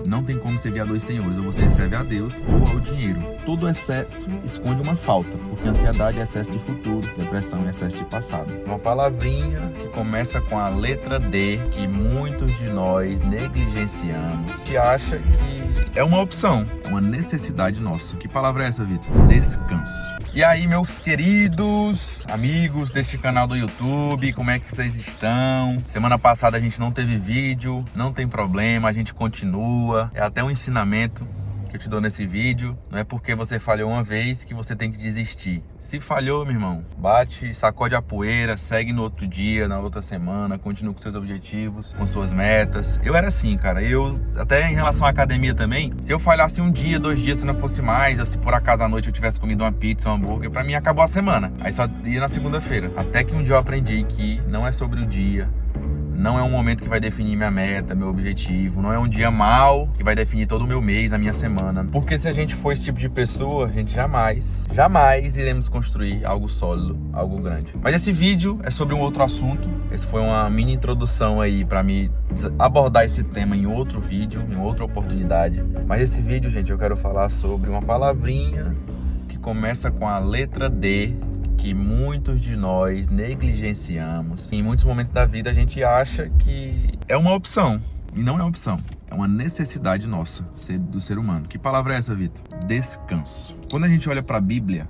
Não tem como servir a dois senhores, ou você serve a Deus ou ao dinheiro. Todo excesso esconde uma falta, porque ansiedade é excesso de futuro, depressão é excesso de passado. Uma palavrinha que começa com a letra D, que muitos de nós negligenciamos, que acha que é uma opção, é uma necessidade nossa. Que palavra é essa, Vitor? Descanso. E aí, meus queridos amigos deste canal do YouTube, como é que vocês estão? Semana passada a gente não teve vídeo, não tem problema, a gente continua. É até um ensinamento que eu te dou nesse vídeo. Não é porque você falhou uma vez que você tem que desistir. Se falhou, meu irmão, bate, sacode a poeira, segue no outro dia, na outra semana, continua com seus objetivos, com suas metas. Eu era assim, cara, até em relação à academia também, se eu falhasse um dia, 2 dias, se não fosse mais, ou se por acaso à noite eu tivesse comido uma pizza, um hambúrguer, pra mim acabou a semana. Aí só ia na segunda-feira. Até que um dia eu aprendi que não é sobre o dia, não é um momento que vai definir minha meta, meu objetivo. Não é um dia mal que vai definir todo o meu mês, a minha semana. Porque se a gente for esse tipo de pessoa, a gente jamais iremos construir algo sólido, algo grande. Mas esse vídeo é sobre um outro assunto. Esse foi uma mini introdução aí pra me abordar esse tema em outro vídeo, em outra oportunidade. Mas esse vídeo, gente, eu quero falar sobre uma palavrinha que começa com a letra D, que muitos de nós negligenciamos. Em muitos momentos da vida a gente acha que é uma opção, e não é uma opção, é uma necessidade nossa, do ser humano. Que palavra é essa, Vitor? Descanso. Quando a gente olha para a Bíblia,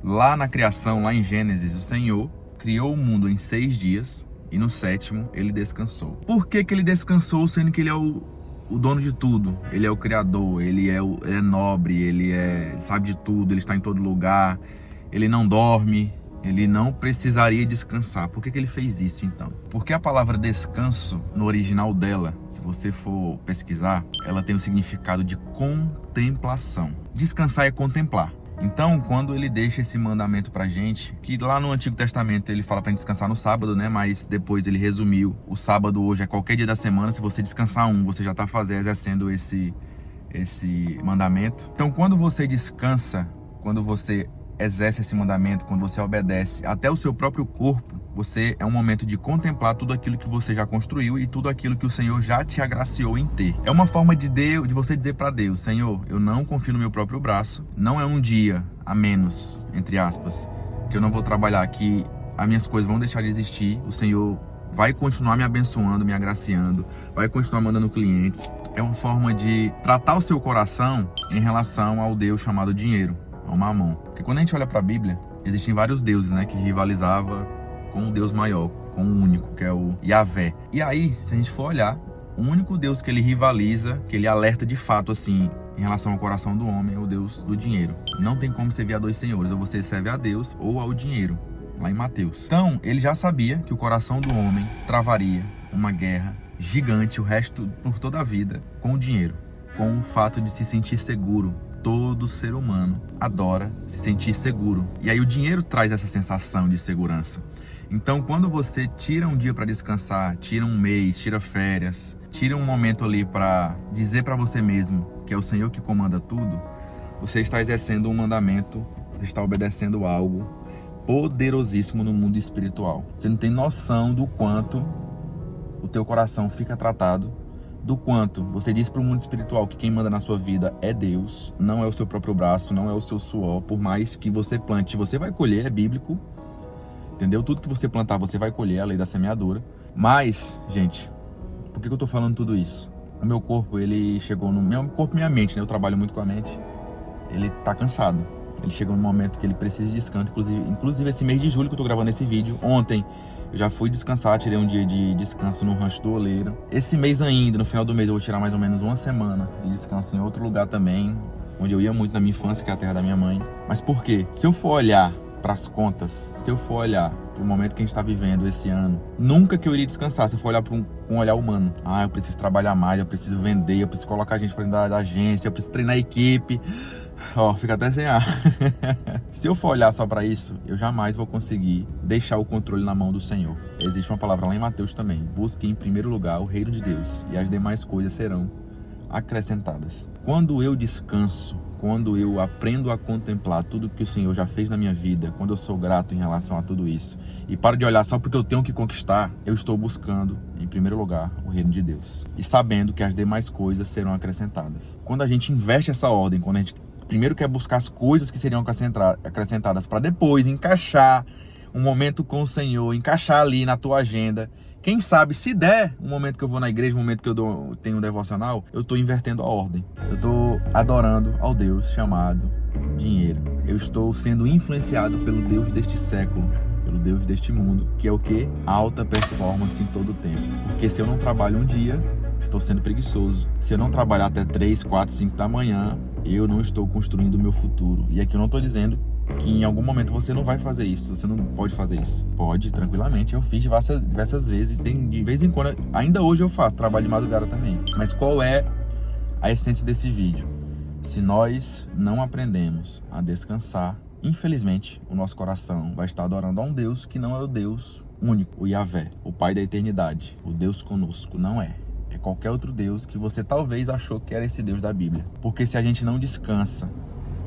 lá na criação, lá em Gênesis, o Senhor criou o mundo em 6 dias e no 7º ele descansou. Por que ele descansou, sendo que ele é o dono de tudo? Ele é o criador, ele é nobre, ele sabe de tudo, ele está em todo lugar. Ele não dorme, ele não precisaria descansar. Por que ele fez isso, então? Porque a palavra descanso, no original dela, se você for pesquisar, ela tem o significado de contemplação. Descansar é contemplar. Então, quando ele deixa esse mandamento pra gente, que lá no Antigo Testamento ele fala pra gente descansar no sábado, né? Mas depois ele resumiu, o sábado hoje é qualquer dia da semana. Se você descansar você já tá exercendo esse mandamento. Então, quando você descansa, quando você exerce esse mandamento, quando você obedece até o seu próprio corpo, é um momento de contemplar tudo aquilo que você já construiu e tudo aquilo que o Senhor já te agraciou em ter. É uma forma de você dizer para Deus: Senhor, eu não confio no meu próprio braço, não é um dia a menos, entre aspas, que eu não vou trabalhar, que as minhas coisas vão deixar de existir. O Senhor vai continuar me abençoando, me agraciando, vai continuar mandando clientes. É uma forma de tratar o seu coração em relação ao Deus chamado dinheiro, ao Mamon. Porque quando a gente olha para a Bíblia, existem vários deuses, né, que rivalizavam com o Deus maior, com o único, que é o Yahvé. E aí, se a gente for olhar, o único Deus que ele rivaliza, que ele alerta de fato, assim, em relação ao coração do homem, é o Deus do dinheiro. Não tem como servir a dois senhores, ou você serve a Deus ou ao dinheiro, lá em Mateus. Então, ele já sabia que o coração do homem travaria uma guerra gigante, o resto, por toda a vida, com o dinheiro, com o fato de se sentir seguro. Todo ser humano adora se sentir seguro. E aí o dinheiro traz essa sensação de segurança. Então, quando você tira um dia para descansar, tira um mês, tira férias, tira um momento ali para dizer para você mesmo que é o Senhor que comanda tudo, você está exercendo um mandamento, você está obedecendo algo poderosíssimo no mundo espiritual. Você não tem noção do quanto o teu coração fica tratado, do quanto você diz para o mundo espiritual que quem manda na sua vida é Deus, não é o seu próprio braço, não é o seu suor. Por mais que você plante, você vai colher, é bíblico, entendeu? Tudo que você plantar, você vai colher, a lei da semeadura. Mas, gente, por que eu tô falando tudo isso? O meu corpo, ele chegou no meu corpo e minha mente, né? Eu trabalho muito com a mente. Ele tá cansado. Ele chegou num momento que ele precisa de descanso. Inclusive esse mês de julho que eu tô gravando esse vídeo, ontem eu já fui descansar, tirei um dia de descanso no Rancho do Oleiro. Esse mês ainda, no final do mês, eu vou tirar mais ou menos uma semana de descanso em outro lugar também, onde eu ia muito na minha infância, que é a terra da minha mãe. Mas por quê? Se eu for olhar para as contas, se eu for olhar para o momento que a gente está vivendo esse ano, nunca que eu iria descansar se eu for olhar com um olhar humano. Eu preciso trabalhar mais, eu preciso vender, eu preciso colocar gente para dentro da agência, eu preciso treinar a equipe. Fica até sem ar. Se eu for olhar só para isso, eu jamais vou conseguir deixar o controle na mão do Senhor. Existe uma palavra lá em Mateus também: busque em primeiro lugar o reino de Deus e as demais coisas serão acrescentadas. Quando eu descanso, quando eu aprendo a contemplar tudo que o Senhor já fez na minha vida, quando eu sou grato em relação a tudo isso, e paro de olhar só porque eu tenho que conquistar, eu estou buscando, em primeiro lugar, o reino de Deus. E sabendo que as demais coisas serão acrescentadas. Quando a gente inverte essa ordem, quando a gente primeiro quer buscar as coisas que seriam acrescentadas para depois encaixar um momento com o Senhor, encaixar ali na tua agenda. Quem sabe, se der um momento que eu vou na igreja, um momento que eu tenho um devocional, eu estou invertendo a ordem. Eu estou adorando ao Deus chamado dinheiro. Eu estou sendo influenciado pelo Deus deste século, pelo Deus deste mundo, que é o quê? Alta performance em todo o tempo. Porque se eu não trabalho um dia, estou sendo preguiçoso. Se eu não trabalhar até 3, 4, 5 da manhã, eu não estou construindo o meu futuro. E aqui eu não estou dizendo que em algum momento você não vai fazer isso, você não pode fazer isso. Pode, tranquilamente. Eu fiz diversas vezes, de vez em quando, ainda hoje eu faço, trabalho de madrugada também. Mas qual é a essência desse vídeo? Se nós não aprendemos a descansar, infelizmente, o nosso coração vai estar adorando a um Deus que não é o Deus único, o Yahvé, o Pai da eternidade, o Deus conosco, não é. É qualquer outro Deus que você talvez achou que era esse Deus da Bíblia. Porque se a gente não descansa,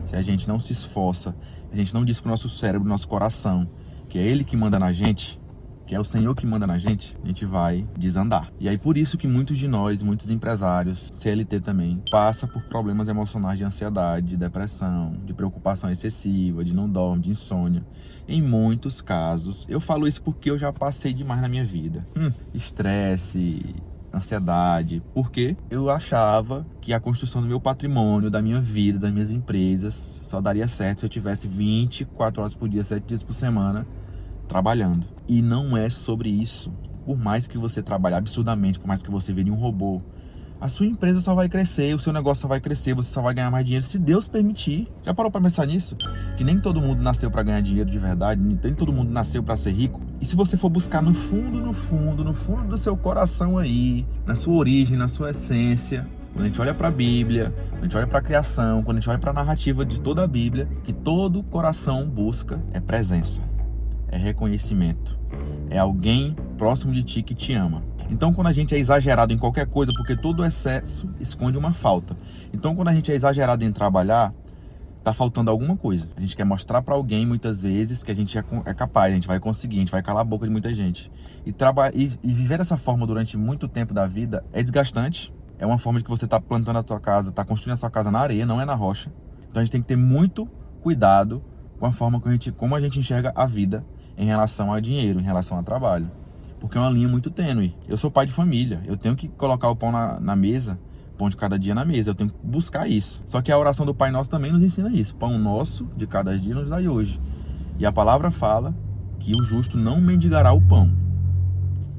se a gente não se esforça, a gente não diz pro nosso cérebro, nosso coração, que é Ele que manda na gente, que é o Senhor que manda na gente, a gente vai desandar. E aí por isso que muitos de nós, muitos empresários, CLT também, passa por problemas emocionais de ansiedade, de depressão, de preocupação excessiva, de não dorme, de insônia. Em muitos casos, eu falo isso porque eu já passei demais na minha vida. Estresse, ansiedade, porque eu achava que a construção do meu patrimônio, da minha vida, das minhas empresas, só daria certo se eu tivesse 24 horas por dia, 7 dias por semana, trabalhando. E não é sobre isso. Por mais que você trabalhe absurdamente, por mais que você vire um robô, a sua empresa só vai crescer, o seu negócio só vai crescer, você só vai ganhar mais dinheiro se Deus permitir. Já parou pra pensar nisso? Que nem todo mundo nasceu pra ganhar dinheiro de verdade, nem todo mundo nasceu pra ser rico. E se você for buscar no fundo do seu coração aí, na sua origem, na sua essência, quando a gente olha pra Bíblia, quando a gente olha pra criação, quando a gente olha pra narrativa de toda a Bíblia, que todo coração busca é presença, é reconhecimento, é alguém próximo de ti que te ama. Então, quando a gente é exagerado em qualquer coisa, porque todo excesso esconde uma falta. Então, quando a gente é exagerado em trabalhar, tá faltando alguma coisa. A gente quer mostrar para alguém, muitas vezes, que a gente é capaz, a gente vai conseguir, a gente vai calar a boca de muita gente. E viver dessa forma durante muito tempo da vida é desgastante. É uma forma de que você tá plantando a tua casa, tá construindo a sua casa na areia, não é na rocha. Então, a gente tem que ter muito cuidado com a forma como a gente enxerga a vida em relação a dinheiro, em relação a trabalho. Porque é uma linha muito tênue. Eu sou pai de família, eu tenho que colocar o pão na mesa, pão de cada dia na mesa, eu tenho que buscar isso. Só que a oração do Pai Nosso também nos ensina isso. Pão nosso de cada dia nos dai hoje. E a palavra fala que o justo não mendigará o pão.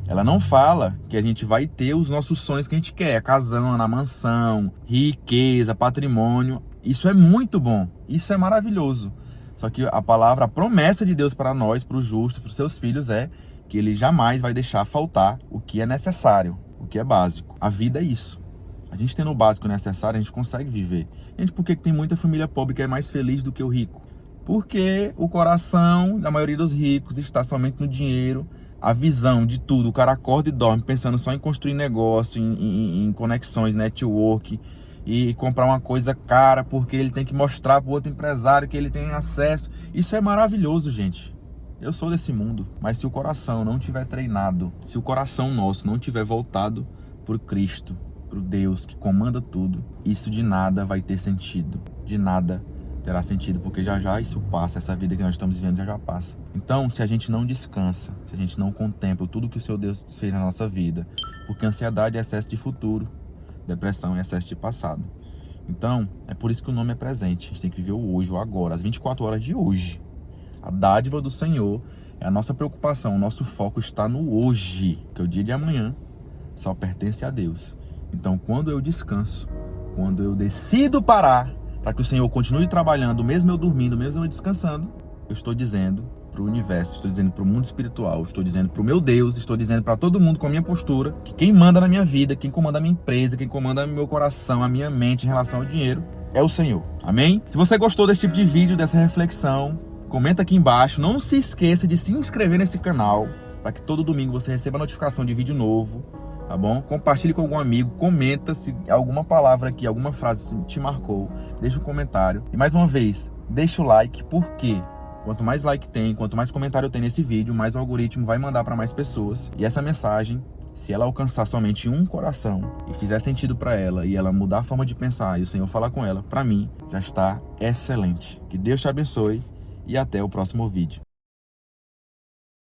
Ela não fala que a gente vai ter os nossos sonhos que a gente quer, casando, mansão, riqueza, patrimônio. Isso é muito bom, isso é maravilhoso. Só que a promessa de Deus para nós, para os justos, para os seus filhos é que Ele jamais vai deixar faltar o que é necessário, o que é básico. A vida é isso. A gente tendo o básico necessário, a gente consegue viver. Gente, por que tem muita família pobre que é mais feliz do que o rico? Porque o coração da maioria dos ricos está somente no dinheiro, a visão de tudo. O cara acorda e dorme pensando só em construir negócio, em conexões, network, e comprar uma coisa cara porque ele tem que mostrar para o outro empresário que ele tem acesso. Isso é maravilhoso, gente. Eu sou desse mundo, mas se o coração não tiver treinado, se o coração nosso não tiver voltado por Cristo, por Deus que comanda tudo, isso de nada vai ter sentido, de nada terá sentido, porque já isso passa, essa vida que nós estamos vivendo já passa. Então, se a gente não descansa, se a gente não contempla tudo que o Senhor Deus fez na nossa vida, porque ansiedade é excesso de futuro, depressão é excesso de passado. Então, é por isso que o nome é presente, a gente tem que viver o hoje, o agora, as 24 horas de hoje. A dádiva do Senhor é a nossa preocupação, o nosso foco está no hoje, que é o dia de amanhã, só pertence a Deus. Então, quando eu descanso, quando eu decido parar, para que o Senhor continue trabalhando, mesmo eu dormindo, mesmo eu descansando, eu estou dizendo para o universo, estou dizendo para o mundo espiritual, estou dizendo para o meu Deus, estou dizendo para todo mundo com a minha postura, que quem manda na minha vida, quem comanda a minha empresa, quem comanda meu coração, a minha mente em relação ao dinheiro, é o Senhor. Amém? Se você gostou desse tipo de vídeo, dessa reflexão, comenta aqui embaixo. Não se esqueça de se inscrever nesse canal, para que todo domingo você receba a notificação de vídeo novo, tá bom? Compartilhe com algum amigo, comenta se alguma palavra aqui, alguma frase te marcou, deixa um comentário. E mais uma vez, deixa o like, porque quanto mais like tem, quanto mais comentário tem nesse vídeo, mais o algoritmo vai mandar para mais pessoas. E essa mensagem, se ela alcançar somente um coração e fizer sentido para ela e ela mudar a forma de pensar e o Senhor falar com ela, para mim já está excelente. Que Deus te abençoe e até o próximo vídeo.